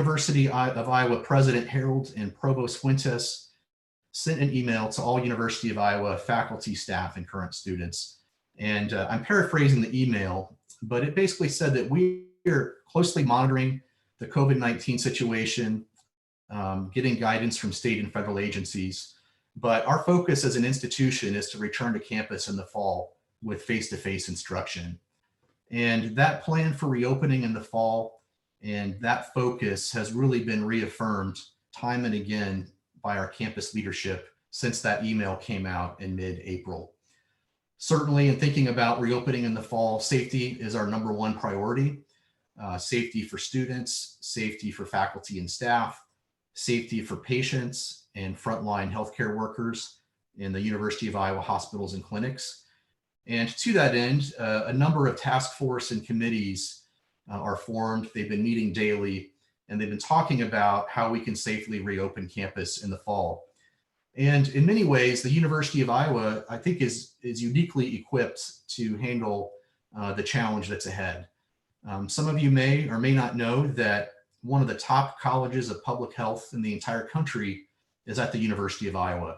University of Iowa President Harold and Provost Fuentes sent an email to all University of Iowa faculty, staff, and current students. And I'm paraphrasing the email, but it basically said that we are closely monitoring the COVID-19 situation, getting guidance from state and federal agencies. But our focus as an institution is to return to campus in the fall with face-to-face instruction. And that plan for reopening in the fall and that focus has really been reaffirmed time and again by our campus leadership since that email came out in mid-April. Certainly, in thinking about reopening in the fall, safety is our number one priority. Safety for students, safety for faculty and staff, safety for patients and frontline healthcare workers in the University of Iowa hospitals and clinics. And to that end, a number of task force and committees are formed. They've been meeting daily, and they've been talking about how we can safely reopen campus in the fall. And in many ways, the University of Iowa, I think, is uniquely equipped to handle the challenge that's ahead. Some of you may or may not know that one of the top colleges of public health in the entire country is at the University of Iowa,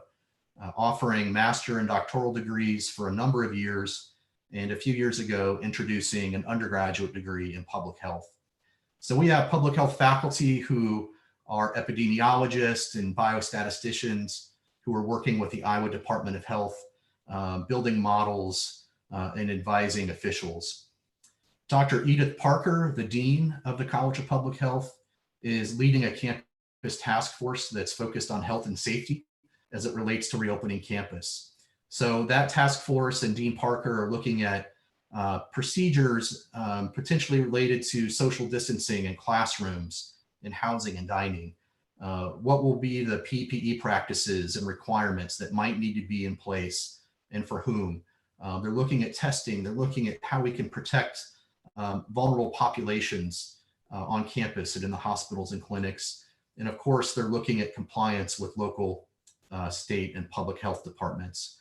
offering master and doctoral degrees for a number of years, and a few years ago, introducing an undergraduate degree in public health. So we have public health faculty who are epidemiologists and biostatisticians who are working with the Iowa Department of Health, building models and advising officials. Dr. Edith Parker, the Dean of the College of Public Health, is leading a campus task force that's focused on health and safety as it relates to reopening campus. So that task force and Dean Parker are looking at procedures potentially related to social distancing in classrooms, in housing and dining. What will be the PPE practices and requirements that might need to be in place and for whom? They're looking at testing. They're looking at how we can protect vulnerable populations on campus and in the hospitals and clinics. And of course, they're looking at compliance with local, state, and public health departments.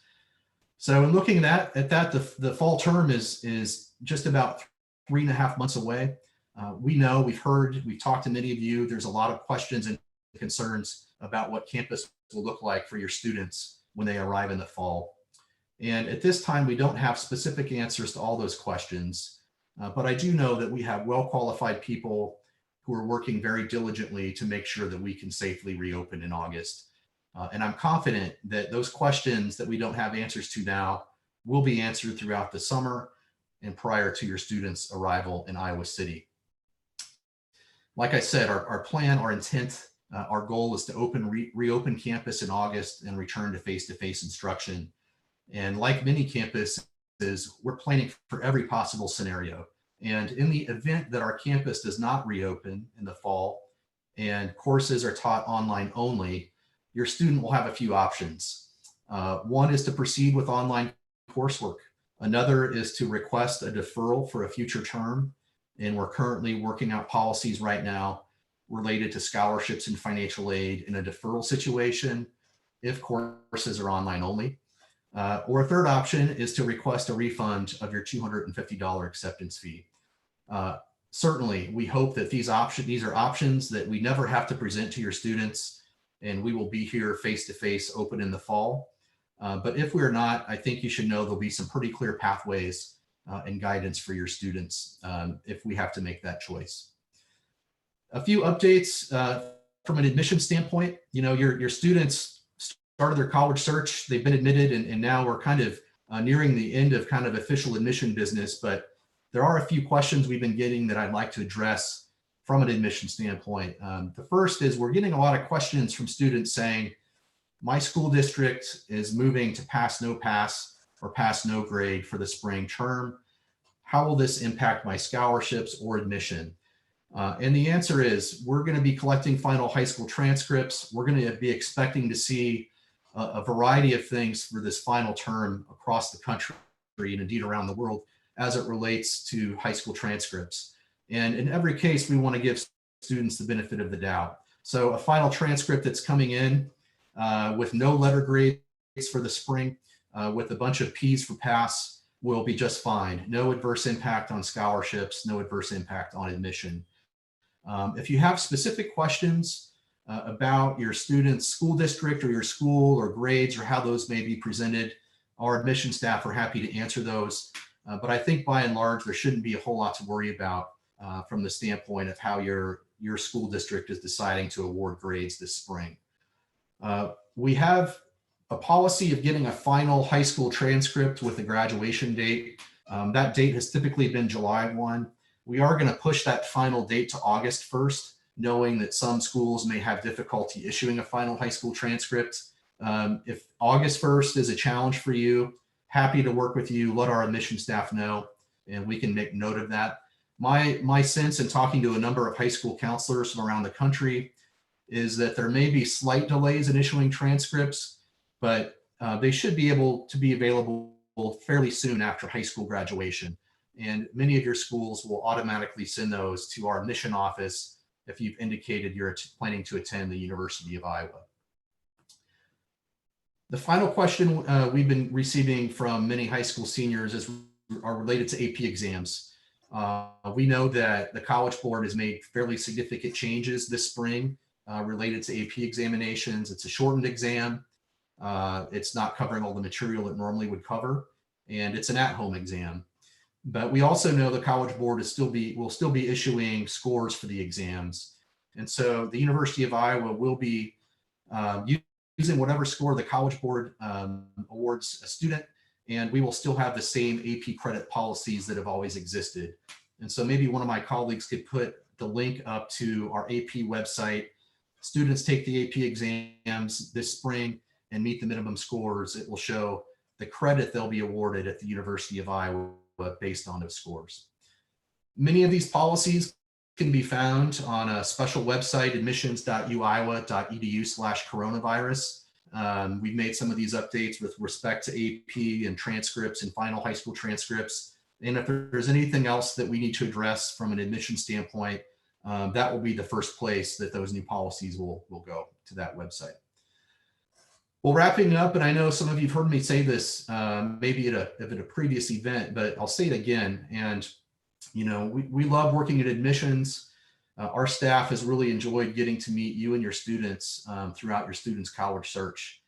So in looking at that, the fall term is just about 3.5 months away. We know, we've talked to many of you, there's a lot of questions and concerns about what campus will look like for your students when they arrive in the fall. And at this time, we don't have specific answers to all those questions, but I do know that we have well-qualified people who are working very diligently to make sure that we can safely reopen in August. And I'm confident that those questions that we don't have answers to now will be answered throughout the summer and prior to your students' arrival in Iowa City. Like I said, our plan, our intent, our goal is to reopen campus in August and return to face-to-face instruction. And like many campuses, we're planning for every possible scenario. And in the event that our campus does not reopen in the fall and courses are taught online only, your student will have a few options. One is to proceed with online coursework. Another is to request a deferral for a future term. And we're currently working out policies right now related to scholarships and financial aid in a deferral situation if courses are online only. Or a third option is to request a refund of your $250 acceptance fee. Certainly, we hope that these are options that we never have to present to your students, and we will be here face-to-face open in the fall. But if we're not, I think you should know there'll be some pretty clear pathways and guidance for your students if we have to make that choice. A few updates from an admission standpoint. You know, your students started their college search, they've been admitted, and now we're kind of nearing the end of kind of official admission business, but there are a few questions we've been getting that I'd like to address from an admission standpoint. The first is we're getting a lot of questions from students saying, my school district is moving to pass no pass or pass no grade for the spring term. How will this impact my scholarships or admission? And the answer is we're going to be collecting final high school transcripts. We're going to be expecting to see a variety of things for this final term across the country and indeed around the world as it relates to high school transcripts. And in every case, we want to give students the benefit of the doubt. So a final transcript that's coming in with no letter grades for the spring, with a bunch of P's for pass, will be just fine. No adverse impact on scholarships, no adverse impact on admission. If you have specific questions about your student's school district or your school or grades or how those may be presented, our admission staff are happy to answer those. But I think by and large, there shouldn't be a whole lot to worry about from the standpoint of how your school district is deciding to award grades this spring. We have a policy of getting a final high school transcript with a graduation date. That date has typically been July 1. We are going to push that final date to August 1st, knowing that some schools may have difficulty issuing a final high school transcript. If August 1st is a challenge for you, happy to work with you. Let our admission staff know, and we can make note of that. My sense in talking to a number of high school counselors from around the country is that there may be slight delays in issuing transcripts, but they should be able to be available fairly soon after high school graduation. And many of your schools will automatically send those to our admission office if you've indicated you're planning to attend the University of Iowa. The final question we've been receiving from many high school seniors are related to AP exams. We know that the College Board has made fairly significant changes this spring related to AP examinations. It's a shortened exam. It's not covering all the material it normally would cover, and it's an at-home exam. But we also know the College Board will still be issuing scores for the exams. And so the University of Iowa will be using whatever score the College Board awards a student, and we will still have the same AP credit policies that have always existed. And so maybe one of my colleagues could put the link up to our AP website. Students take the AP exams this spring and meet the minimum scores. It will show the credit they'll be awarded at the University of Iowa based on those scores. Many of these policies can be found on a special website, admissions.uiowa.edu/coronavirus. We've made some of these updates with respect to AP and transcripts and final high school transcripts. And if there's anything else that we need to address from an admission standpoint, that will be the first place that those new policies will go, to that website. Well, wrapping up, and I know some of you have heard me say this maybe at a previous event, but I'll say it again. And, you know, we love working at admissions. Our staff has really enjoyed getting to meet you and your students throughout your students' college search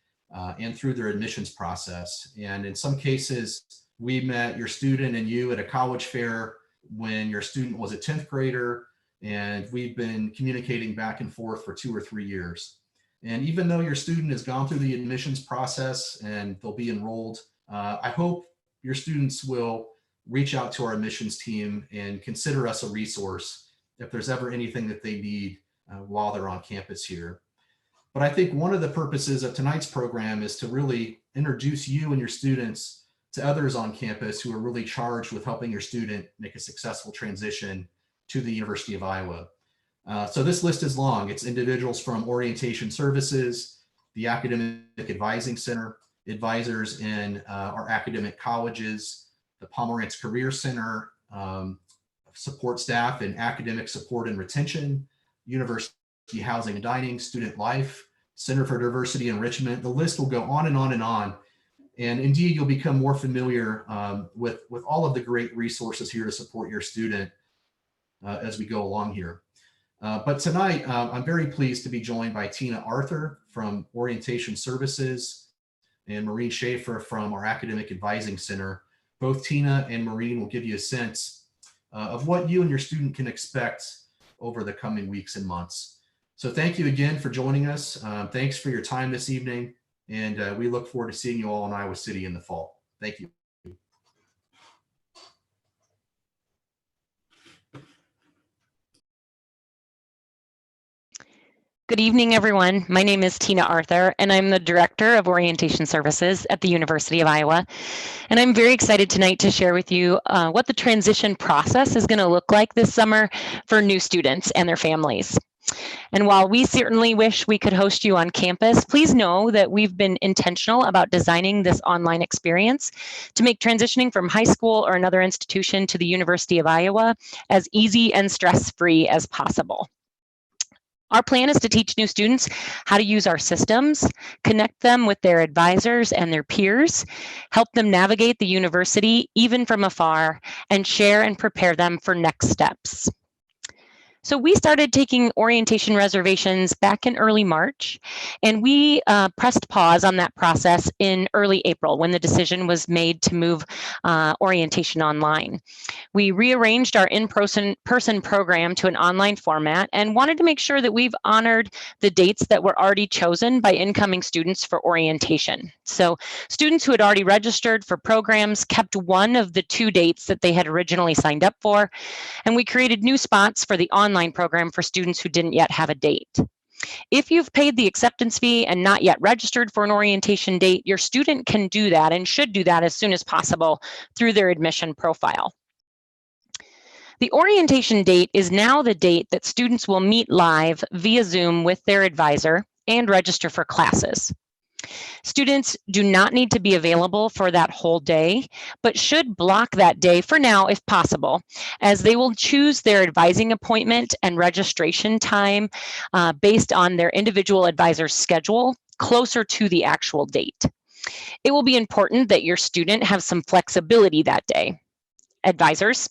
and through their admissions process. And in some cases, we met your student and you at a college fair when your student was a 10th grader, and we've been communicating back and forth for 2 or 3 years. And even though your student has gone through the admissions process and they'll be enrolled, I hope your students will reach out to our admissions team and consider us a resource if there's ever anything that they need while they're on campus here. But I think one of the purposes of tonight's program is to really introduce you and your students to others on campus who are really charged with helping your student make a successful transition to the University of Iowa. So this list is long. It's individuals from Orientation Services, the Academic Advising Center, advisors in our academic colleges, the Pomerantz Career Center, support staff in academic support and retention, University Housing and Dining, Student Life, Center for Diversity Enrichment. The list will go on and on and on. And indeed, you'll become more familiar with all of the great resources here to support your student as we go along here. But tonight, I'm very pleased to be joined by Tina Arthur from Orientation Services and Maureen Schaefer from our Academic Advising Center. Both Tina and Maureen will give you a sense of what you and your student can expect over the coming weeks and months. So thank you again for joining us. Thanks for your time this evening. And we look forward to seeing you all in Iowa City in the fall. Thank you. Good evening, everyone. My name is Tina Arthur, and I'm the Director of Orientation Services at the University of Iowa. And I'm very excited tonight to share with you what the transition process is going to look like this summer for new students and their families. And while we certainly wish we could host you on campus, please know that we've been intentional about designing this online experience to make transitioning from high school or another institution to the University of Iowa as easy and stress-free as possible. Our plan is to teach new students how to use our systems, connect them with their advisors and their peers, help them navigate the university even from afar, and share and prepare them for next steps. So we started taking orientation reservations back in early March, and we pressed pause on that process in early April when the decision was made to move orientation online. We rearranged our in-person program to an online format and wanted to make sure that we've honored the dates that were already chosen by incoming students for orientation. So students who had already registered for programs kept one of the 2 dates that they had originally signed up for, and we created new spots for the online program for students who didn't yet have a date. If you've paid the acceptance fee and not yet registered for an orientation date, your student can do that and should do that as soon as possible through their admission profile. The orientation date is now the date that students will meet live via Zoom with their advisor and register for classes. Students do not need to be available for that whole day, but should block that day for now if possible, as they will choose their advising appointment and registration time based on their individual advisor's schedule closer to the actual date. It will be important that your student have some flexibility that day. Advisors,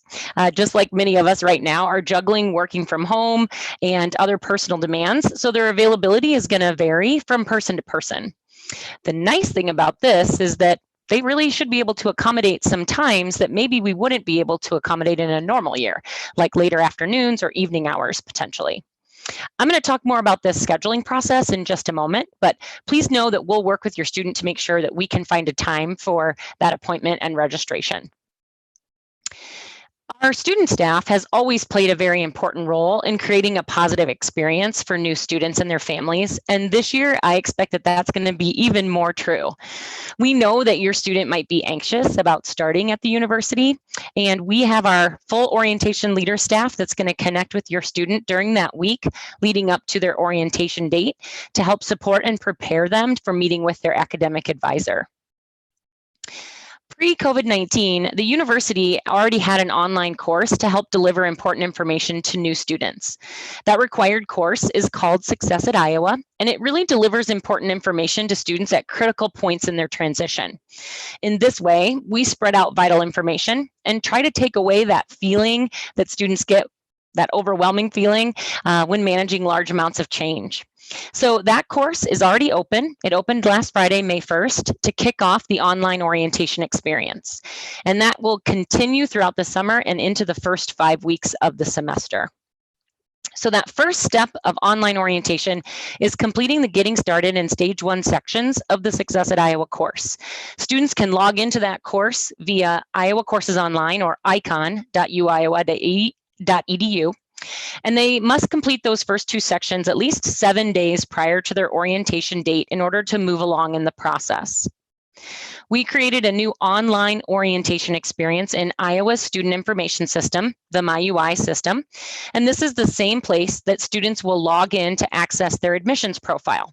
just like many of us right now, are juggling working from home and other personal demands, so their availability is going to vary from person to person. The nice thing about this is that they really should be able to accommodate some times that maybe we wouldn't be able to accommodate in a normal year, like later afternoons or evening hours potentially. I'm going to talk more about this scheduling process in just a moment, but please know that we'll work with your student to make sure that we can find a time for that appointment and registration. Our student staff has always played a very important role in creating a positive experience for new students and their families, and this year I expect that that's going to be even more true. We know that your student might be anxious about starting at the university, and we have our full orientation leader staff that's going to connect with your student during that week leading up to their orientation date to help support and prepare them for meeting with their academic advisor. Pre-COVID-19, the university already had an online course to help deliver important information to new students. That required course is called Success at Iowa, and it really delivers important information to students at critical points in their transition. In this way, we spread out vital information and try to take away that feeling that students get, that overwhelming feeling when managing large amounts of change. So that course is already open. It opened last Friday, May 1st, to kick off the online orientation experience. And that will continue throughout the summer and into the first 5 weeks of the semester. So that first step of online orientation is completing the Getting Started in Stage 1 sections of the Success at Iowa course. Students can log into that course via Iowa Courses Online or icon.uiowa.edu. And they must complete those first 2 sections at least 7 days prior to their orientation date in order to move along in the process. We created a new online orientation experience in Iowa's Student Information System, the MyUI system, and this is the same place that students will log in to access their admissions profile.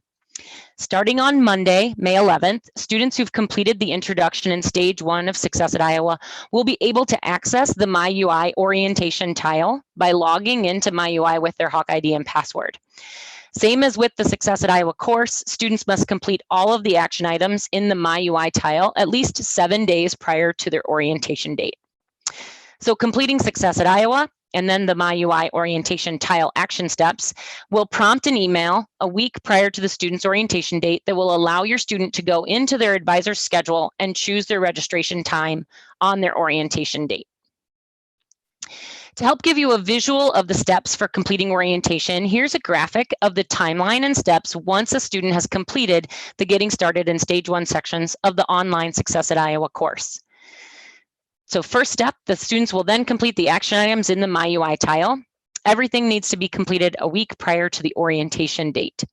Starting on Monday, May 11th, students who've completed the introduction in Stage 1 of Success at Iowa will be able to access the MyUI orientation tile by logging into MyUI with their Hawk ID and password. Same as with the Success at Iowa course, students must complete all of the action items in the MyUI tile at least 7 days prior to their orientation date. So completing Success at Iowa and then the MyUI orientation tile action steps will prompt an email a week prior to the student's orientation date that will allow your student to go into their advisor's schedule and choose their registration time on their orientation date. To help give you a visual of the steps for completing orientation, here's a graphic of the timeline and steps once a student has completed the Getting Started in Stage 1 sections of the online Success at Iowa course. So first step, the students will then complete the action items in the MyUI tile. Everything needs to be completed a week prior to the orientation date.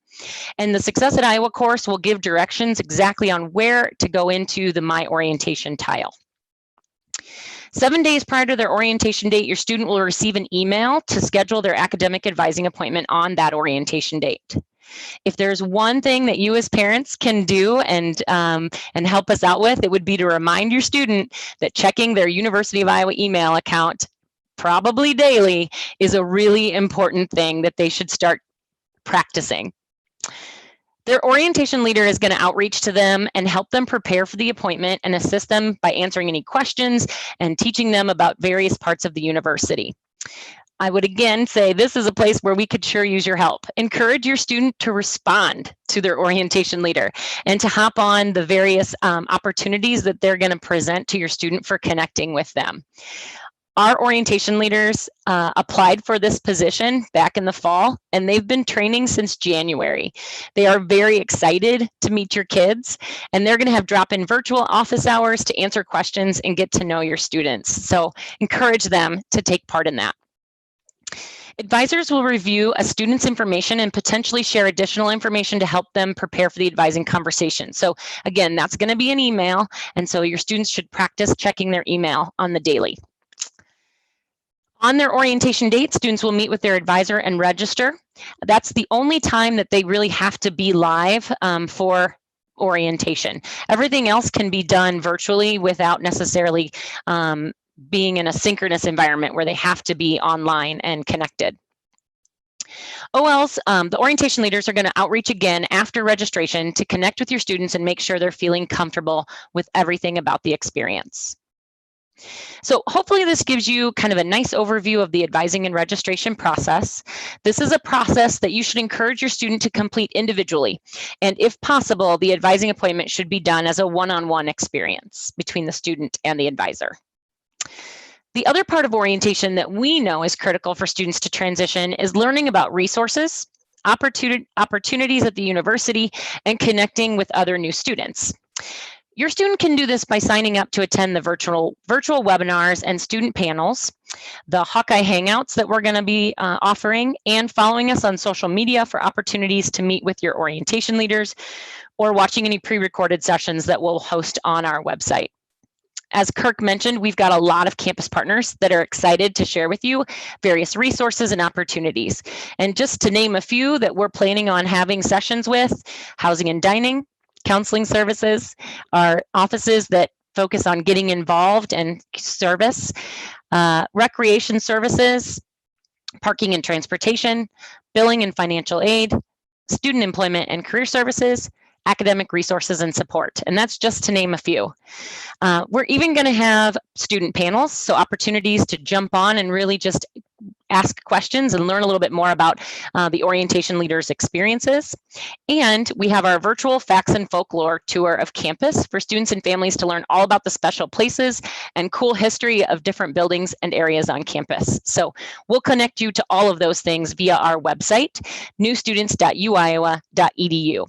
And the Success at Iowa course will give directions exactly on where to go into the My Orientation tile. 7 days prior to their orientation date, your student will receive an email to schedule their academic advising appointment on that orientation date. If there's one thing that you as parents can do and help us out with, it would be to remind your student that checking their University of Iowa email account probably daily is a really important thing that they should start practicing. Their orientation leader is going to outreach to them and help them prepare for the appointment and assist them by answering any questions and teaching them about various parts of the university. I would again say this is a place where we could sure use your help. Encourage your student to respond to their orientation leader and to hop on the various opportunities that they're going to present to your student for connecting with them. Our orientation leaders applied for this position back in the fall, and they've been training since January. They are very excited to meet your kids, and they're going to have drop-in virtual office hours to answer questions and get to know your students. So encourage them to take part in that. Advisors will review a student's information and potentially share additional information to help them prepare for the advising conversation. So again, that's going to be an email, and so your students should practice checking their email on the daily. On their orientation date, students will meet with their advisor and register. That's the only time that they really have to be live for orientation. Everything else can be done virtually without necessarily being in a synchronous environment where they have to be online and connected. OLs, the orientation leaders are going to outreach again after registration to connect with your students and make sure they're feeling comfortable with everything about the experience. So hopefully this gives you kind of a nice overview of the advising and registration process. This is a process that you should encourage your student to complete individually. And if possible, the advising appointment should be done as a one-on-one experience between the student and the advisor. The other part of orientation that we know is critical for students to transition is learning about resources, opportunities at the university, and connecting with other new students. Your student can do this by signing up to attend the virtual webinars and student panels, the Hawkeye Hangouts that we're going to be offering, and following us on social media for opportunities to meet with your orientation leaders or watching any pre-recorded sessions that we'll host on our website. As Kirk mentioned, we've got a lot of campus partners that are excited to share with you various resources and opportunities. And just to name a few that we're planning on having sessions with: housing and dining, counseling services, our offices that focus on getting involved and service, recreation services, parking and transportation, billing and financial aid, student employment and career services, academic resources and support. And that's just to name a few. We're even going to have student panels, so opportunities to jump on and really just ask questions and learn a little bit more about the orientation leaders' experiences. And we have our virtual Facts and Folklore tour of campus for students and families to learn all about the special places and cool history of different buildings and areas on campus. So we'll connect you to all of those things via our website, newstudents.uiowa.edu.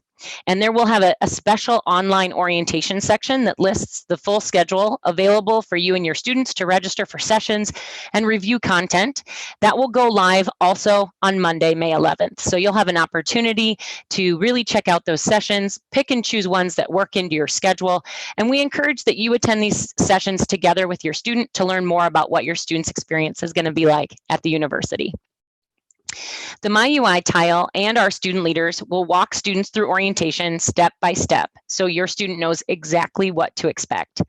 And there we'll have a special online orientation section that lists the full schedule available for you and your students to register for sessions and review content. That will go live also on Monday, May 11th. So you'll have an opportunity to really check out those sessions, pick and choose ones that work into your schedule. And we encourage that you attend these sessions together with your student to learn more about what your student's experience is going to be like at the university. The MyUI tile and our student leaders will walk students through orientation step by step, so your student knows exactly what to expect.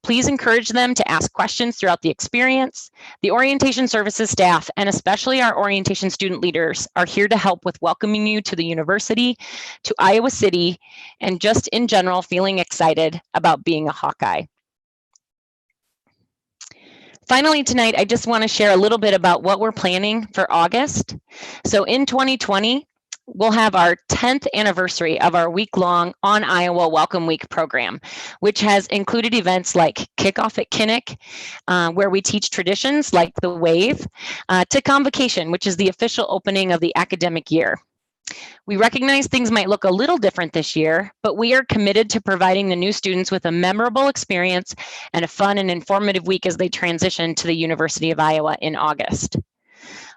Please encourage them to ask questions throughout the experience. The orientation services staff, and especially our orientation student leaders, are here to help with welcoming you to the university, to Iowa City, and just in general feeling excited about being a Hawkeye. Finally, tonight, I just want to share a little bit about what we're planning for August. So in 2020, we'll have our 10th anniversary of our week-long On Iowa Welcome Week program, which has included events like Kickoff at Kinnick, where we teach traditions like the wave, to Convocation, which is the official opening of the academic year. We recognize things might look a little different this year, but we are committed to providing the new students with a memorable experience and a fun and informative week as they transition to the University of Iowa in August.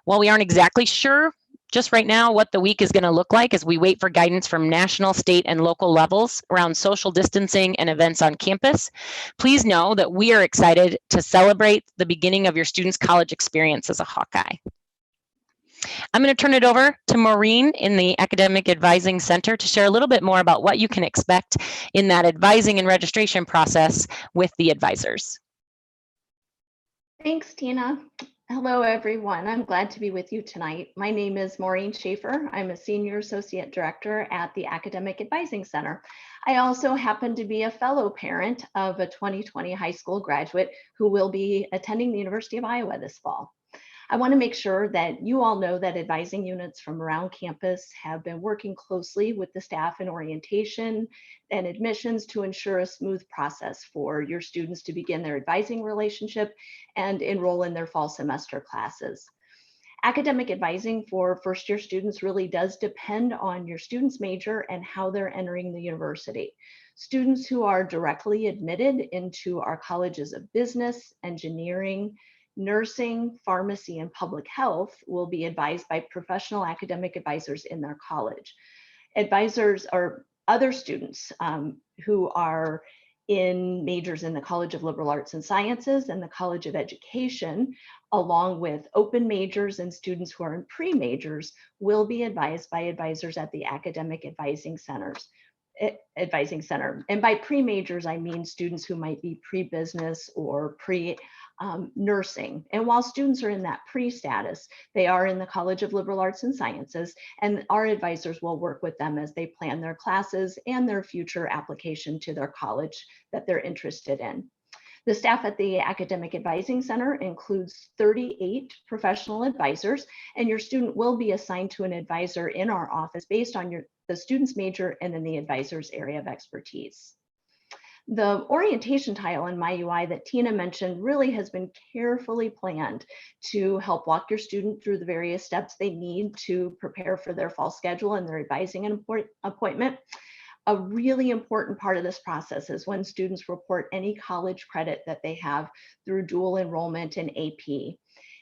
While we aren't exactly sure just right now what the week is going to look like as we wait for guidance from national, state, and local levels around social distancing and events on campus, please know that we are excited to celebrate the beginning of your students' college experience as a Hawkeye. I'm going to turn it over to Maureen in the Academic Advising Center to share a little bit more about what you can expect in that advising and registration process with the advisors. Thanks, Tina. Hello, everyone. I'm glad to be with you tonight. My name is Maureen Schaefer. I'm a Senior Associate Director at the Academic Advising Center. I also happen to be a fellow parent of a 2020 high school graduate who will be attending the University of Iowa this fall. I want to make sure that you all know that advising units from around campus have been working closely with the staff in orientation and admissions to ensure a smooth process for your students to begin their advising relationship and enroll in their fall semester classes. Academic advising for first-year students really does depend on your student's major and how they're entering the university. Students who are directly admitted into our colleges of business, engineering, nursing, pharmacy, and public health will be advised by professional academic advisors in their college. Advisors or other students who are in majors in the College of Liberal Arts and Sciences and the College of Education, along with open majors and students who are in pre-majors, will be advised by advisors at the Academic Advising Center. And by pre-majors, I mean students who might be pre-business or pre-nursing. And while students are in that pre-status, they are in the College of Liberal Arts and Sciences, and our advisors will work with them as they plan their classes and their future application to their college that they're interested in. The staff at the Academic Advising Center includes 38 professional advisors, and your student will be assigned to an advisor in our office based on the student's major and then the advisor's area of expertise. The orientation tile in MyUI that Tina mentioned really has been carefully planned to help walk your student through the various steps they need to prepare for their fall schedule and their advising appointment. A really important part of this process is when students report any college credit that they have through dual enrollment and AP.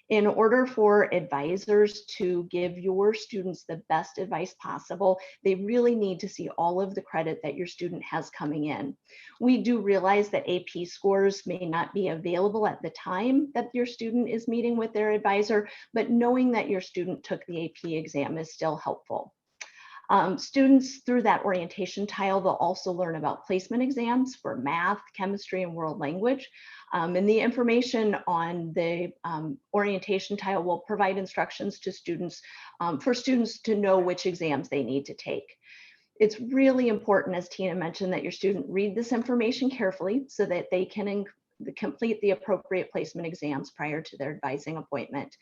In order for advisors to give your students the best advice possible, they really need to see all of the credit that your student has coming in. We do realize that AP scores may not be available at the time that your student is meeting with their advisor, but knowing that your student took the AP exam is still helpful. Students through that orientation tile, they'll also learn about placement exams for math, chemistry, and world language. And the information on the orientation tile will provide instructions to students for students to know which exams they need to take. It's really important, as Tina mentioned, that your student read this information carefully so that they can complete the appropriate placement exams prior to their advising appointment.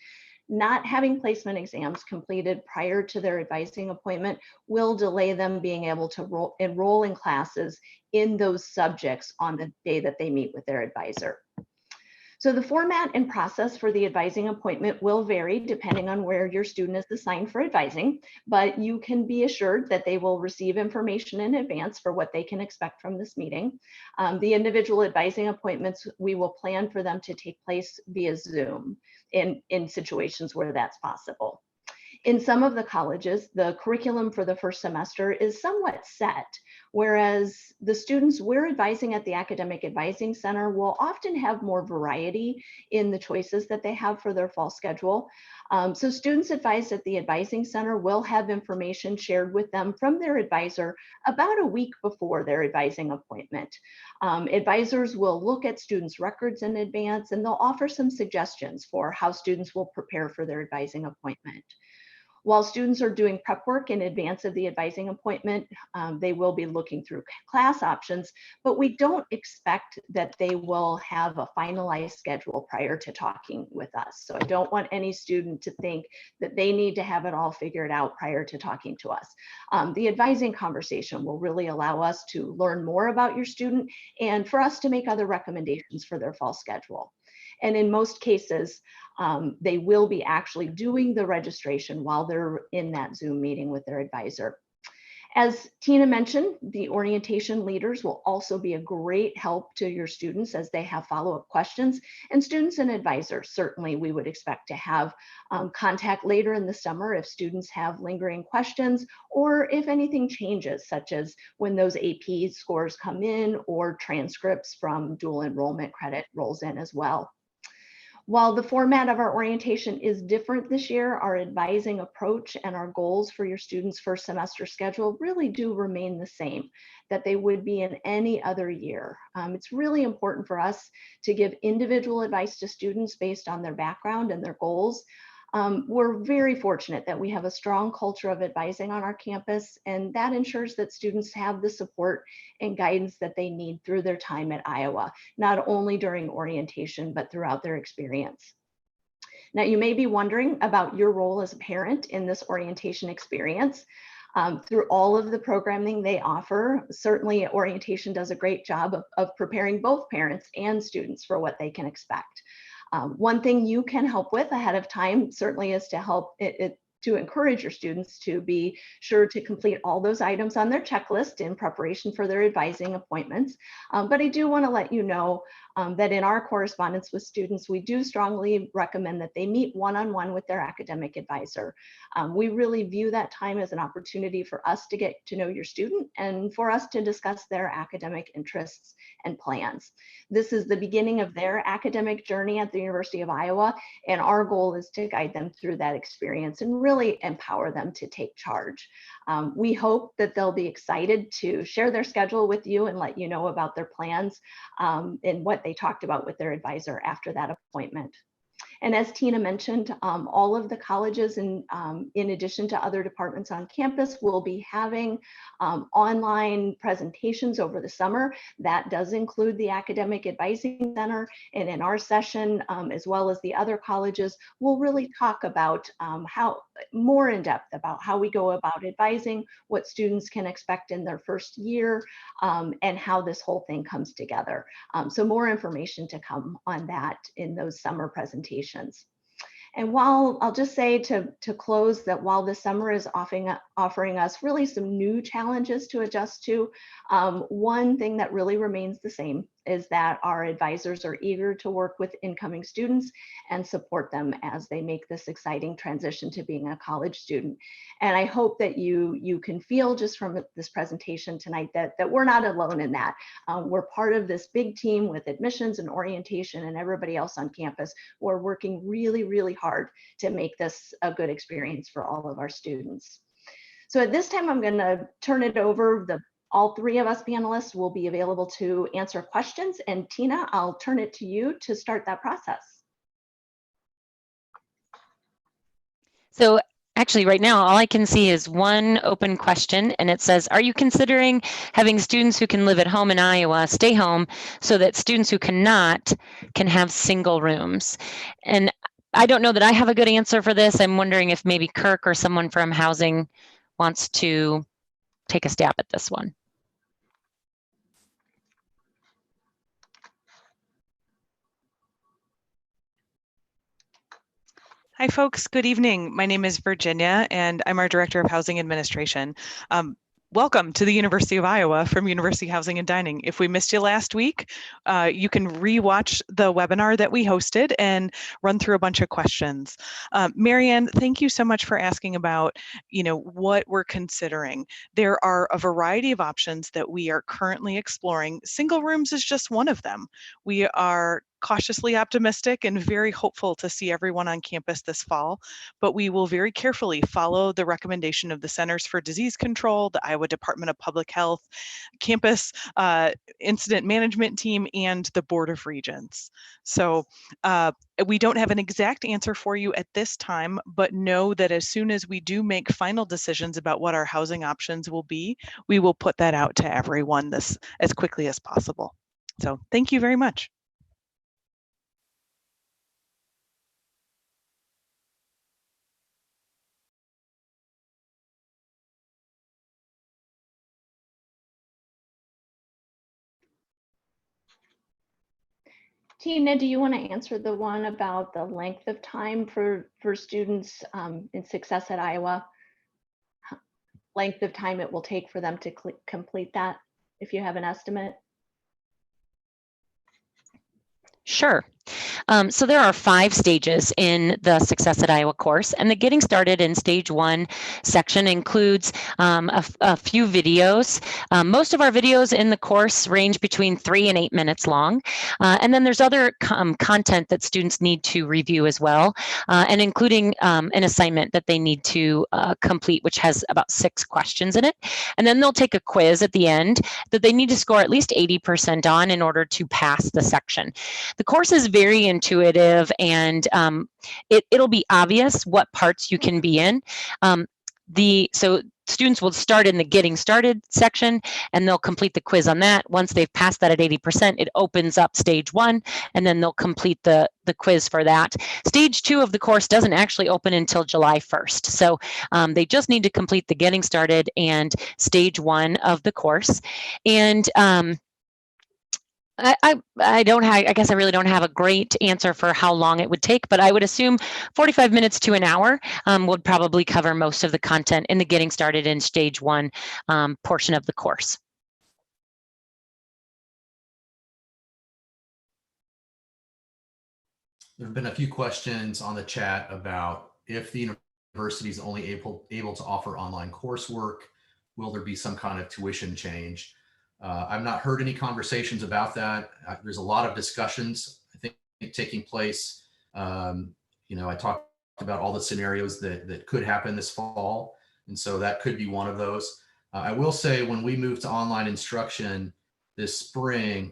Not having placement exams completed prior to their advising appointment will delay them being able to enroll in classes in those subjects on the day that they meet with their advisor. So the format and process for the advising appointment will vary depending on where your student is assigned for advising, but you can be assured that they will receive information in advance for what they can expect from this meeting. The individual advising appointments, we will plan for them to take place via Zoom in situations where that's possible. In some of the colleges, the curriculum for the first semester is somewhat set, whereas the students we're advising at the Academic Advising Center will often have more variety in the choices that they have for their fall schedule. So students advised at the Advising Center will have information shared with them from their advisor about a week before their advising appointment. Advisors will look at students' records in advance, and they'll offer some suggestions for how students will prepare for their advising appointment. While students are doing prep work in advance of the advising appointment, they will be looking through class options, but we don't expect that they will have a finalized schedule prior to talking with us. So I don't want any student to think that they need to have it all figured out prior to talking to us. The advising conversation will really allow us to learn more about your student and for us to make other recommendations for their fall schedule. And in most cases, they will be actually doing the registration while they're in that Zoom meeting with their advisor. As Tina mentioned, the orientation leaders will also be a great help to your students as they have follow-up questions. And students and advisors, certainly we would expect to have contact later in the summer if students have lingering questions or if anything changes, such as when those AP scores come in or transcripts from dual enrollment credit rolls in as well. While the format of our orientation is different this year, our advising approach and our goals for your students' first semester schedule really do remain the same that they would be in any other year. It's really important for us to give individual advice to students based on their background and their goals. We're very fortunate that we have a strong culture of advising on our campus, and that ensures that students have the support and guidance that they need through their time at Iowa, not only during orientation, but throughout their experience. Now, you may be wondering about your role as a parent in this orientation experience. Through all of the programming they offer, certainly orientation does a great job of preparing both parents and students for what they can expect. One thing you can help with ahead of time certainly is to help to encourage your students to be sure to complete all those items on their checklist in preparation for their advising appointments. But I do want to let you know that in our correspondence with students, we do strongly recommend that they meet one-on-one with their academic advisor. We really view that time as an opportunity for us to get to know your student and for us to discuss their academic interests and plans. This is the beginning of their academic journey at the University of Iowa, and our goal is to guide them through that experience and really empower them to take charge. We hope that they'll be excited to share their schedule with you and let you know about their plans and what they talked about with their advisor after that appointment. And as Tina mentioned, all of the colleges, in addition to other departments on campus, will be having online presentations over the summer. That does include the Academic Advising Center. And in our session, as well as the other colleges, we'll really talk about how more in depth about how we go about advising, what students can expect in their first year, and how this whole thing comes together. So more information to come on that in those summer presentations. And while I'll just say to close that while the summer is offering us really some new challenges to adjust to, one thing that really remains the same is that our advisors are eager to work with incoming students and support them as they make this exciting transition to being a college student. And I hope that you can feel just from this presentation tonight that we're not alone in that. We're part of this big team with admissions and orientation and everybody else on campus. We're working really, really hard to make this a good experience for all of our students. So at this time, I'm going to turn it over. All three of us panelists will be available to answer questions. And Tina, I'll turn it to you to start that process. So actually right now, all I can see is one open question, and it says, are you considering having students who can live at home in Iowa stay home so that students who cannot can have single rooms? And I don't know that I have a good answer for this. I'm wondering if maybe Kirk or someone from housing wants to take a stab at this one. Hi, folks. Good evening. My name is Virginia, and I'm our Director of Housing Administration. Welcome to the University of Iowa from University Housing and Dining. If we missed you last week, you can re-watch the webinar that we hosted and run through a bunch of questions. Marianne, thank you so much for asking about, what we're considering. There are a variety of options that we are currently exploring. Single rooms is just one of them. We are cautiously optimistic and very hopeful to see everyone on campus this fall, but we will very carefully follow the recommendation of the Centers for Disease Control, the Iowa Department of Public Health, campus incident management team, and the Board of Regents. So we don't have an exact answer for you at this time, but know that as soon as we do make final decisions about what our housing options will be, we will put that out to everyone as quickly as possible. So thank you very much. Tina, do you want to answer the one about the length of time for students in Success at Iowa? Length of time it will take for them to complete that, if you have an estimate? Sure. So there are 5 stages in the Success at Iowa course, and the Getting Started in Stage 1 section includes a few videos. Most of our videos in the course range between 3 and 8 minutes long. And then there's other content that students need to review as well, and including an assignment that they need to complete, which has about 6 questions in it. And then they'll take a quiz at the end that they need to score at least 80% on in order to pass the section. The course is very intuitive, and it'll be obvious what parts you can be in. So students will start in the getting started section, and they'll complete the quiz on that. Once they've passed that at 80%, it opens up stage 1, and then they'll complete the quiz for that. Stage 2 of the course doesn't actually open until July 1st. So they just need to complete the getting started and stage 1 of the course. And I don't have, I guess I really don't have a great answer for how long it would take, but I would assume 45 minutes to an hour would probably cover most of the content in the getting started in stage 1 portion of the course. There have been a few questions on the chat about if the university is only able to offer online coursework, will there be some kind of tuition change? I've not heard any conversations about that. There's a lot of discussions, I think, taking place. I talked about all the scenarios that could happen this fall, and so that could be one of those. I will say, when we moved to online instruction this spring,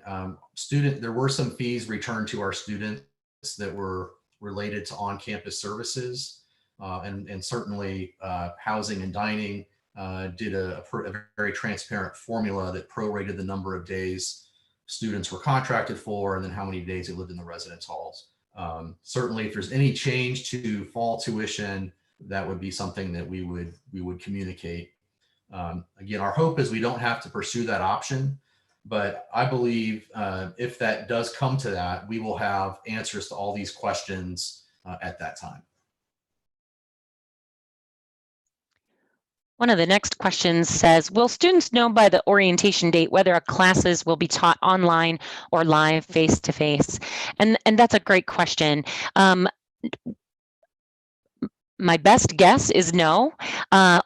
there were some fees returned to our students that were related to on-campus services, and certainly housing and dining did a very transparent formula that prorated the number of days students were contracted for, and then how many days they lived in the residence halls. Certainly, if there's any change to fall tuition, that would be something that we would communicate. Again, our hope is we don't have to pursue that option, but I believe if that does come to that, we will have answers to all these questions at that time. One of the next questions says, will students know by the orientation date whether classes will be taught online or live face-to-face? And that's a great question. My best guess is no.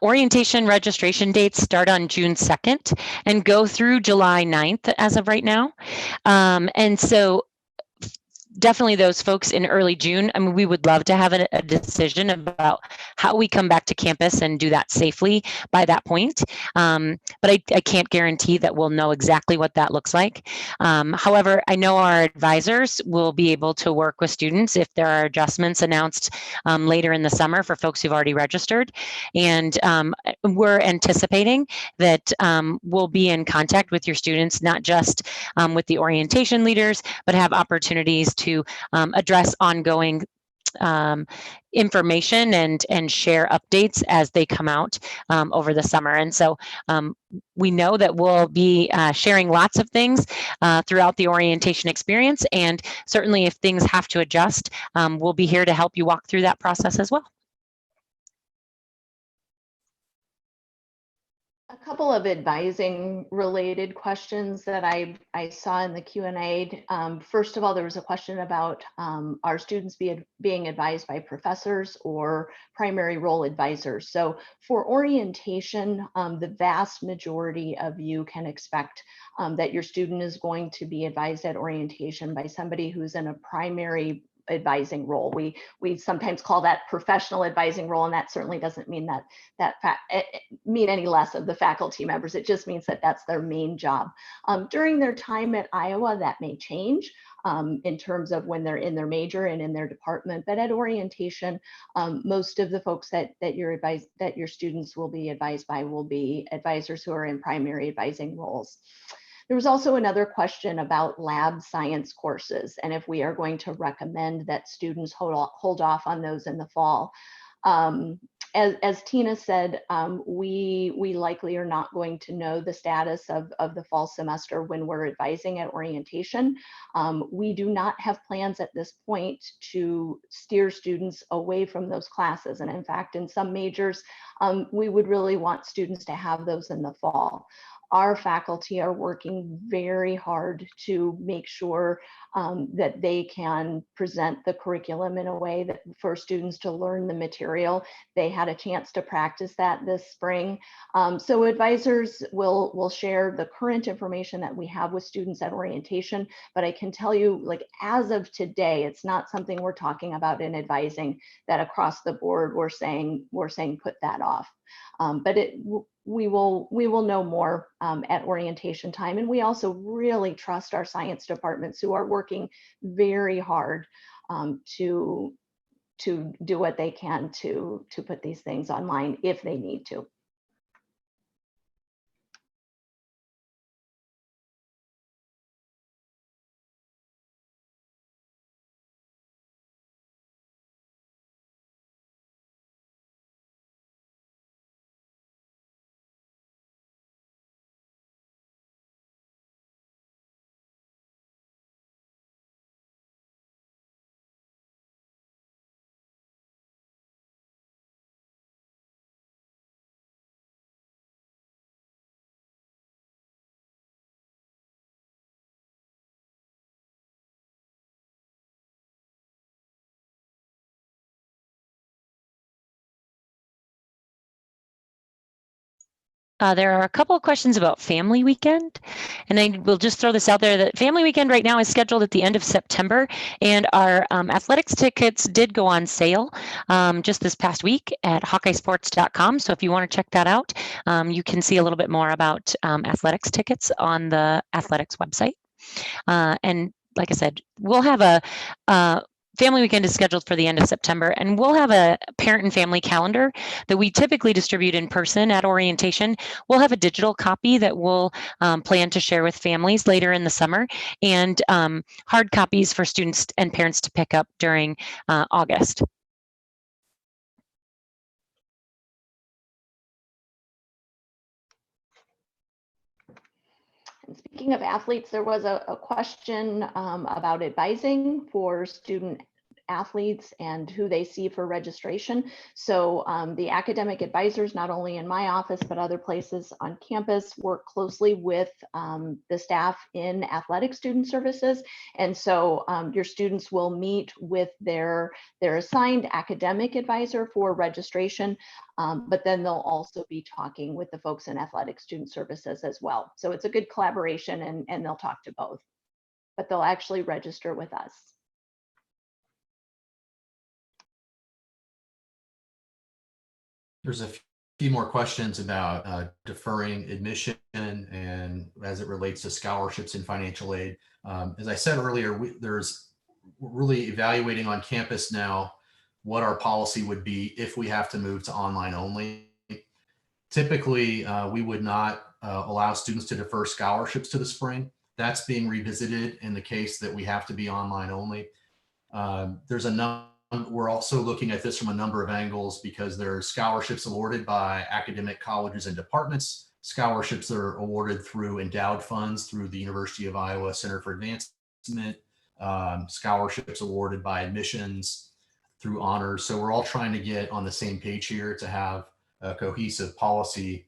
Orientation registration dates start on June 2nd and go through July 9th as of right now. And so definitely those folks in early June, I mean, we would love to have a decision about how we come back to campus and do that safely by that point. But I can't guarantee that we'll know exactly what that looks like. However, I know our advisors will be able to work with students if there are adjustments announced later in the summer for folks who've already registered. And we're anticipating that we'll be in contact with your students, not just with the orientation leaders, but have opportunities to address ongoing information and share updates as they come out over the summer. And so we know that we'll be sharing lots of things throughout the orientation experience. And certainly if things have to adjust, we'll be here to help you walk through that process as well. A couple of advising related questions that I saw in the Q&A. First of all, there was a question about are students being advised by professors or primary role advisors? So for orientation, the vast majority of you can expect that your student is going to be advised at orientation by somebody who's in a primary advising role. We sometimes call that professional advising role, and that certainly doesn't mean mean any less of the faculty members. It just means that that's their main job. During their time at Iowa, that may change in terms of when they're in their major and in their department. But at orientation, most of the folks that your students will be advised by will be advisors who are in primary advising roles. There was also another question about lab science courses and if we are going to recommend that students hold off on those in the fall. As Tina said, we likely are not going to know the status of the fall semester when we're advising at orientation. We do not have plans at this point to steer students away from those classes. And in fact, in some majors, we would really want students to have those in the fall. Our faculty are working very hard to make sure that they can present the curriculum in a way that for students to learn the material. They had a chance to practice that this spring. So advisors will share the current information that we have with students at orientation, but I can tell you, like, as of today, it's not something we're talking about in advising that across the board we're saying put that off. But we will know more at orientation time. And we also really trust our science departments who are working very hard to do what they can to put these things online if they need to. There are a couple of questions about Family Weekend, and I will just throw this out there that Family Weekend right now is scheduled at the end of September, and our athletics tickets did go on sale just this past week at hawkeyesports.com. So if you want to check that out, you can see a little bit more about athletics tickets on the athletics website. And like I said, we'll have a Family Weekend is scheduled for the end of September, and we'll have a parent and family calendar that we typically distribute in person at orientation. We'll have a digital copy that we'll plan to share with families later in the summer, and hard copies for students and parents to pick up during August. And speaking of athletes, there was a question about advising for student athletes and who they see for registration. So the academic advisors, not only in my office, but other places on campus, work closely with the staff in athletic student services. And so your students will meet with their assigned academic advisor for registration, but then they'll also be talking with the folks in athletic student services as well. So it's a good collaboration, and they'll talk to both, but they'll actually register with us. There's a few more questions about deferring admission and as it relates to scholarships and financial aid. As I said earlier, we're really evaluating on campus now what our policy would be if we have to move to online only. Typically, we would not allow students to defer scholarships to the spring. That's being revisited in the case that we have to be online only. We're also looking at this from a number of angles because there are scholarships awarded by academic colleges and departments. Scholarships that are awarded through endowed funds through the University of Iowa Center for Advancement. Scholarships awarded by admissions through honors. So we're all trying to get on the same page here to have a cohesive policy.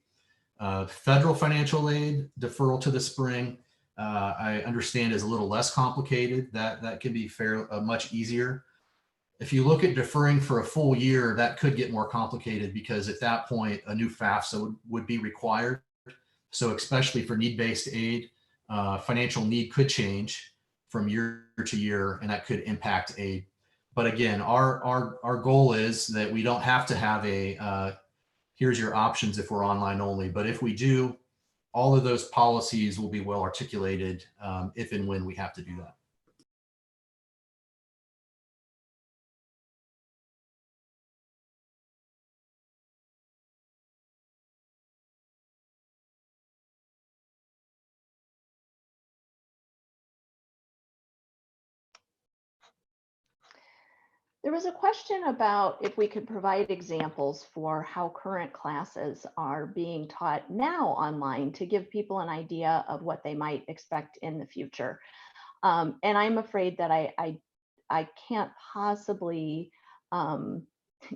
Federal financial aid deferral to the spring, I understand is a little less complicated. That can be much easier. If you look at deferring for a full year, that could get more complicated because at that point, a new FAFSA would be required. So especially for need-based aid, financial need could change from year to year, and that could impact aid. But again, our goal is that we don't have to have here's your options if we're online only. But if we do, all of those policies will be well articulated if and when we have to do that. There was a question about if we could provide examples for how current classes are being taught now online to give people an idea of what they might expect in the future. And I'm afraid that I can't possibly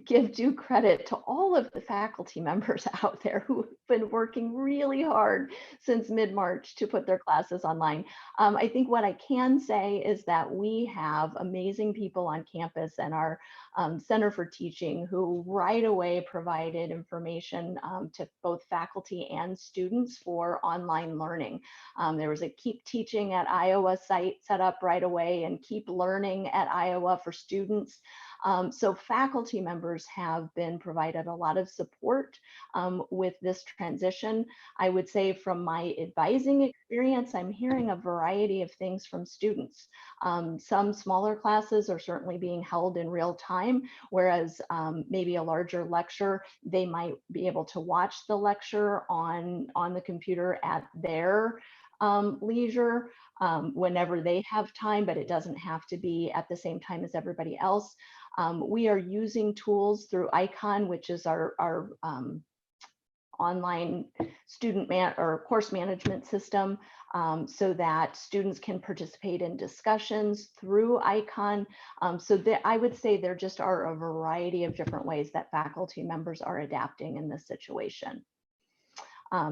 give due credit to all of the faculty members out there who have been working really hard since mid-March to put their classes online. I think what I can say is that we have amazing people on campus and our Center for Teaching who right away provided information to both faculty and students for online learning. There was a Keep Teaching at Iowa site set up right away, and Keep Learning at Iowa for students. So faculty members have been provided a lot of support with this transition. I would say from my advising experience, I'm hearing a variety of things from students. Some smaller classes are certainly being held in real time, whereas maybe a larger lecture, they might be able to watch the lecture on the computer at their leisure whenever they have time, but it doesn't have to be at the same time as everybody else. We are using tools through ICON, which is our online student or course management system, so that students can participate in discussions through ICON. So I would say there just are a variety of different ways that faculty members are adapting in this situation.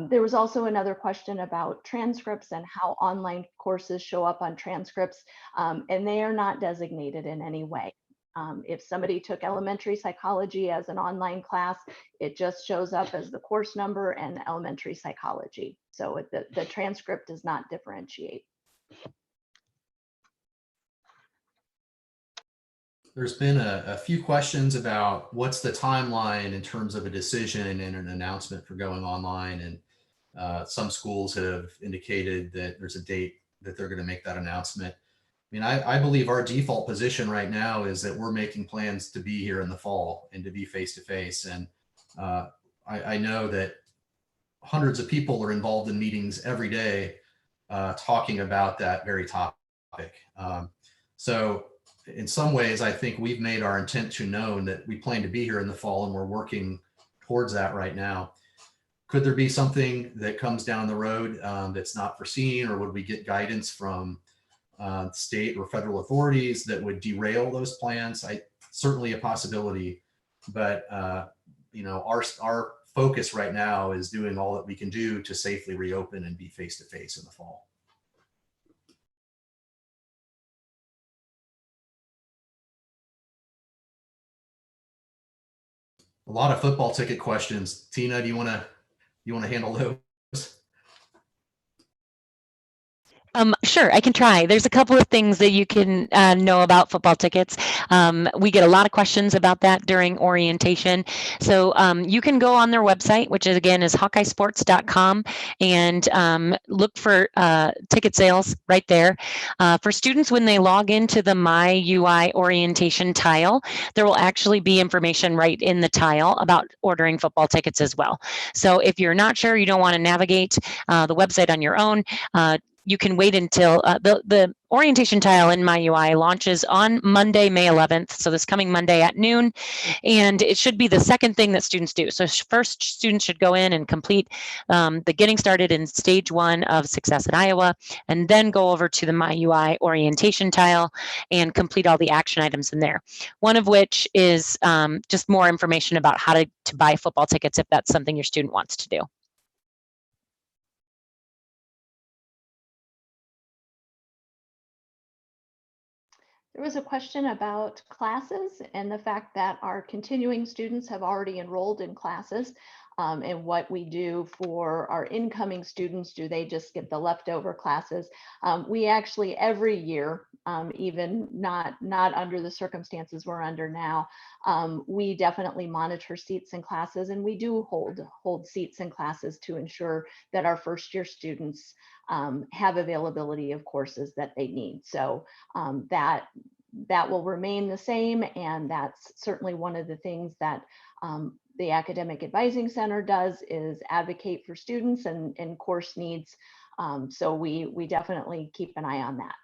There was also another question about transcripts and how online courses show up on transcripts, and they are not designated in any way. If somebody took elementary psychology as an online class, it just shows up as the course number and elementary psychology. So the transcript does not differentiate. There's been a few questions about what's the timeline in terms of a decision and an announcement for going online. And some schools have indicated that there's a date that they're going to make that announcement. I mean, I believe our default position right now is that we're making plans to be here in the fall and to be face to face. And I know that hundreds of people are involved in meetings every day talking about that very topic. So in some ways, I think we've made our intent to known that we plan to be here in the fall, and we're working towards that right now. Could there be something that comes down the road that's not foreseen, or would we get guidance from state or federal authorities that would derail those plans? Certainly a possibility, but you know, our focus right now is doing all that we can do to safely reopen and be face to face in the fall. A lot of football ticket questions. Tina, do you want to handle those? Sure, I can try. There's a couple of things that you can know about football tickets. We get a lot of questions about that during orientation. So you can go on their website, which is, again, is hawkeyesports.com, and look for ticket sales right there. For students, when they log into the My UI orientation tile, there will actually be information right in the tile about ordering football tickets as well. So if you're not sure, you don't want to navigate the website on your own, you can wait until the orientation tile in My UI launches on Monday, May 11th. So this coming Monday at noon, and it should be the second thing that students do. So first, students should go in and complete the getting started in stage 1 of Success at Iowa, and then go over to the My UI orientation tile and complete all the action items in there. One of which is just more information about how to buy football tickets if that's something your student wants to do. There was a question about classes and the fact that our continuing students have already enrolled in classes, and what we do for our incoming students. Do they just get the leftover classes? We actually every year, even not under the circumstances we're under now, we definitely monitor seats in classes, and we do hold seats in classes to ensure that our first year students have availability of courses that they need. So that will remain the same, and that's certainly one of the things that the Academic Advising Center does, is advocate for students and course needs. So we definitely keep an eye on that.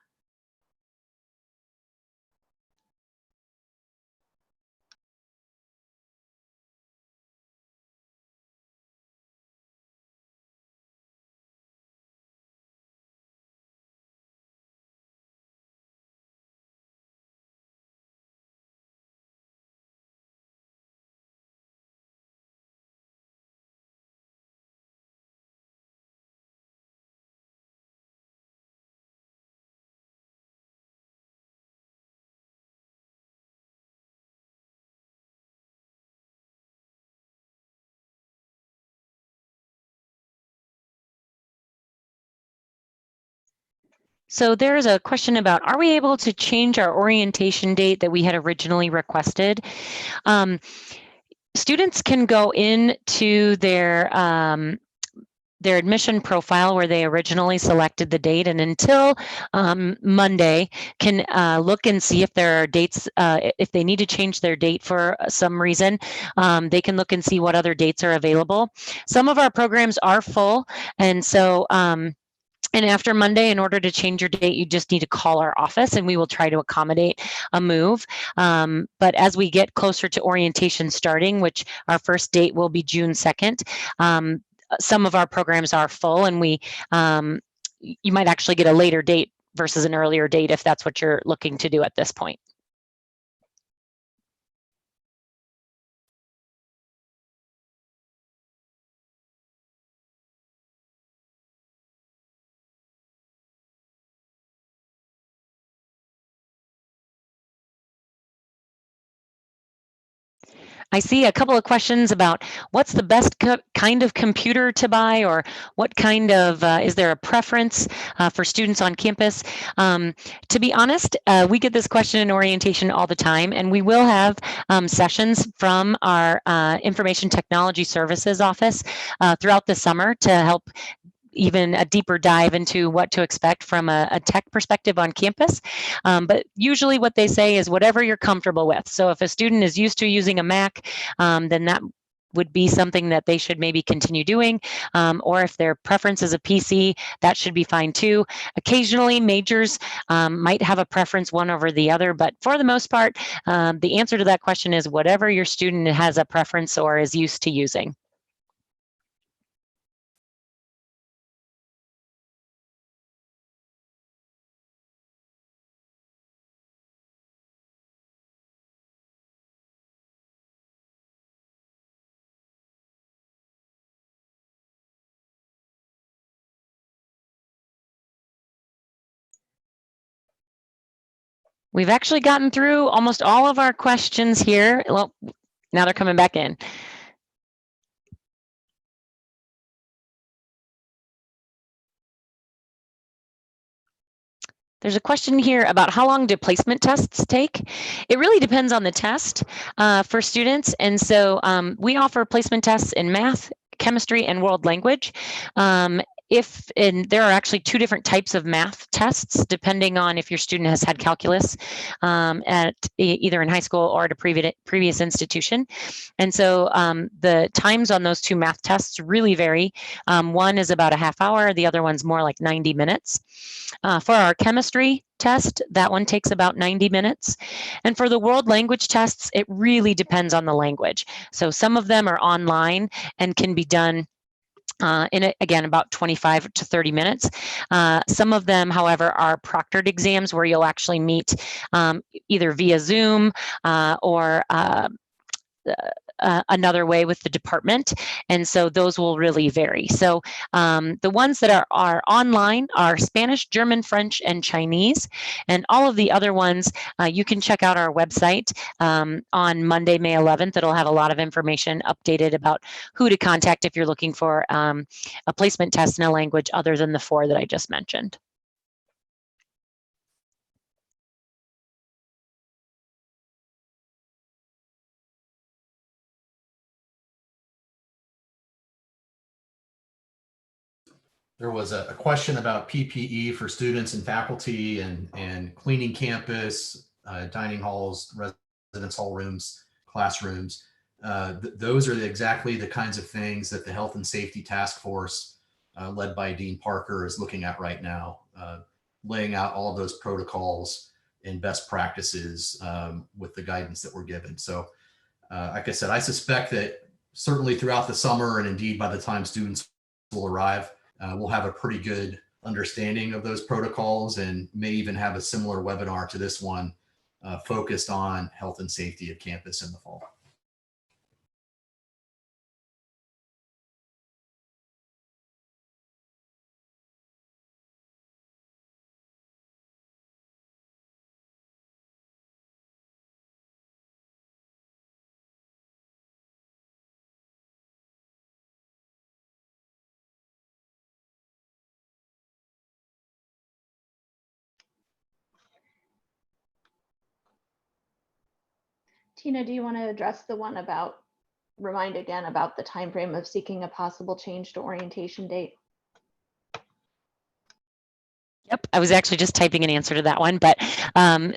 So there's a question about, are we able to change our orientation date that we had originally requested? Students can go into their admission profile where they originally selected the date, and until Monday can look and see if there are dates, if they need to change their date for some reason, they can look and see what other dates are available. Some of our programs are full, and so and after Monday, in order to change your date, you just need to call our office, and we will try to accommodate a move. But as we get closer to orientation starting, which our first date will be June 2nd, some of our programs are full, and you might actually get a later date versus an earlier date if that's what you're looking to do at this point. I see a couple of questions about what's the best kind of computer to buy, or what kind of, is there a preference for students on campus? To be honest, we get this question in orientation all the time, and we will have sessions from our Information Technology Services office throughout the summer to help even a deeper dive into what to expect from a tech perspective on campus. But usually what they say is whatever you're comfortable with. So if a student is used to using a Mac, then that would be something that they should maybe continue doing. Or if their preference is a PC, that should be fine too. Occasionally majors might have a preference one over the other, but for the most part, the answer to that question is whatever your student has a preference or is used to using. We've actually gotten through almost all of our questions here. Well, now they're coming back in. There's a question here about how long do placement tests take? It really depends on the test for students. And so we offer placement tests in math, chemistry, and world language. There are actually two different types of math tests, depending on if your student has had calculus at either in high school or at a previous institution. And so the times on those two math tests really vary. One is about a half hour, the other one's more like 90 minutes. For our chemistry test, that one takes about 90 minutes. And for the world language tests, it really depends on the language. So some of them are online and can be done again, about 25 to 30 minutes. Some of them, however, are proctored exams where you'll actually meet either via Zoom or another way with the department. And so those will really vary. So the ones that are online are Spanish, German, French, and Chinese. And all of the other ones, you can check out our website on Monday, May 11th. It'll have a lot of information updated about who to contact if you're looking for a placement test in a language other than the 4 that I just mentioned. There was a question about PPE for students and faculty and cleaning campus, dining halls, residence hall rooms, classrooms. Those are exactly the kinds of things that the Health and Safety Task Force, led by Dean Parker, is looking at right now, laying out all of those protocols and best practices with the guidance that we're given. So, like I said, I suspect that certainly throughout the summer, and indeed by the time students will arrive, we'll have a pretty good understanding of those protocols, and may even have a similar webinar to this one focused on health and safety at campus in the fall. Tina, do you want to address the one about, remind again about the time frame of seeking a possible change to orientation date? Yep, I was actually just typing an answer to that one, but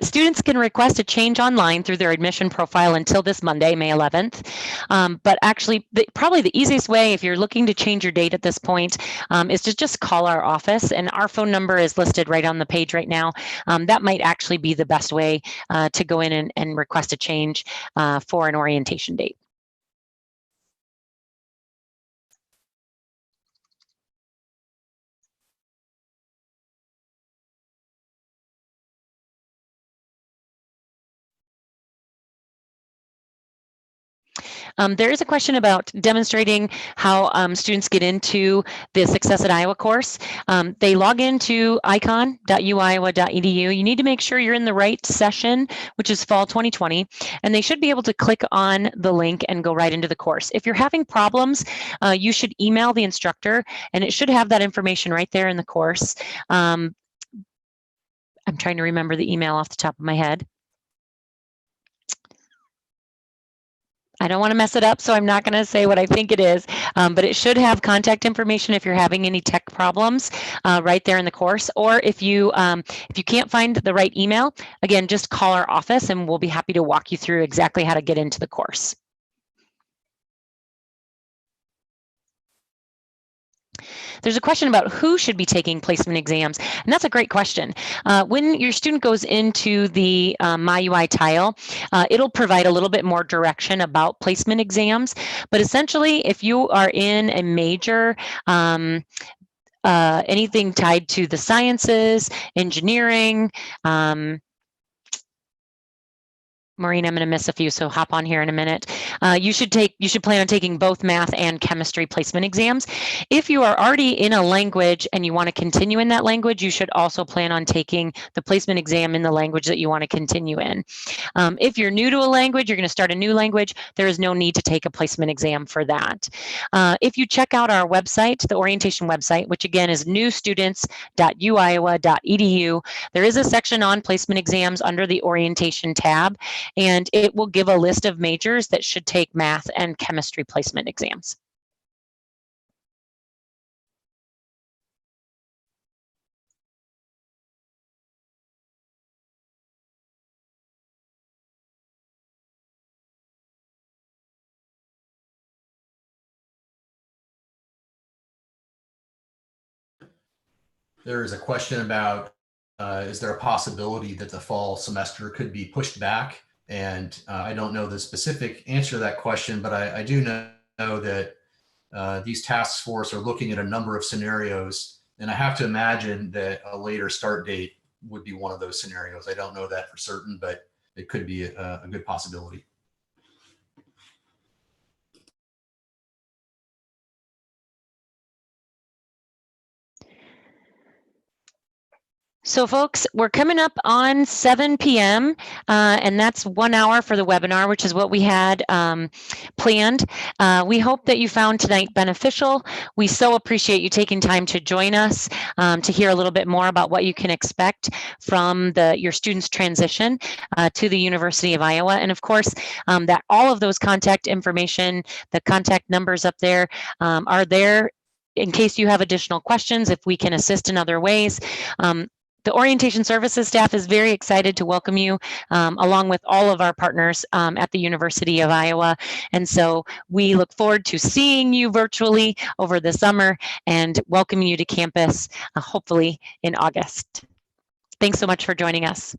students can request a change online through their admission profile until this Monday, May 11th. But actually, probably the easiest way, if you're looking to change your date at this point, is to just call our office, and our phone number is listed right on the page right now. That might actually be the best way to go in and request a change for an orientation date. There is a question about demonstrating how students get into the Success at Iowa course. They log into icon.uiowa.edu. You need to make sure you're in the right session, which is fall 2020, and they should be able to click on the link and go right into the course. If you're having problems, you should email the instructor, and it should have that information right there in the course. I'm trying to remember the email off the top of my head. I don't want to mess it up, so I'm not going to say what I think it is, but it should have contact information if you're having any tech problems right there in the course. Or if you can't find the right email, again, just call our office and we'll be happy to walk you through exactly how to get into the course. There's a question about who should be taking placement exams, and that's a great question. When your student goes into the MyUI tile, it'll provide a little bit more direction about placement exams, but essentially, if you are in a major, anything tied to the sciences, engineering, Maureen, I'm going to miss a few, so hop on here in a minute. You should plan on taking both math and chemistry placement exams. If you are already in a language and you want to continue in that language, you should also plan on taking the placement exam in the language that you want to continue in. If you're new to a language, you're going to start a new language, there is no need to take a placement exam for that. If you check out our website, the orientation website, which again is newstudents.uiowa.edu, there is a section on placement exams under the orientation tab, and it will give a list of majors that should take math and chemistry placement exams. There is a question about, is there a possibility that the fall semester could be pushed back? And I don't know the specific answer to that question, but I do know that these task force are looking at a number of scenarios, and I have to imagine that a later start date would be one of those scenarios. I don't know that for certain, but it could be a good possibility. So folks, we're coming up on 7 p.m. And that's 1 hour for the webinar, which is what we had planned. We hope that you found tonight beneficial. We so appreciate you taking time to join us to hear a little bit more about what you can expect from your students' transition to the University of Iowa. And of course, that all of those contact information, the contact numbers up there are there in case you have additional questions, if we can assist in other ways. The Orientation Services staff is very excited to welcome you along with all of our partners at the University of Iowa. And so we look forward to seeing you virtually over the summer and welcoming you to campus, hopefully in August. Thanks so much for joining us.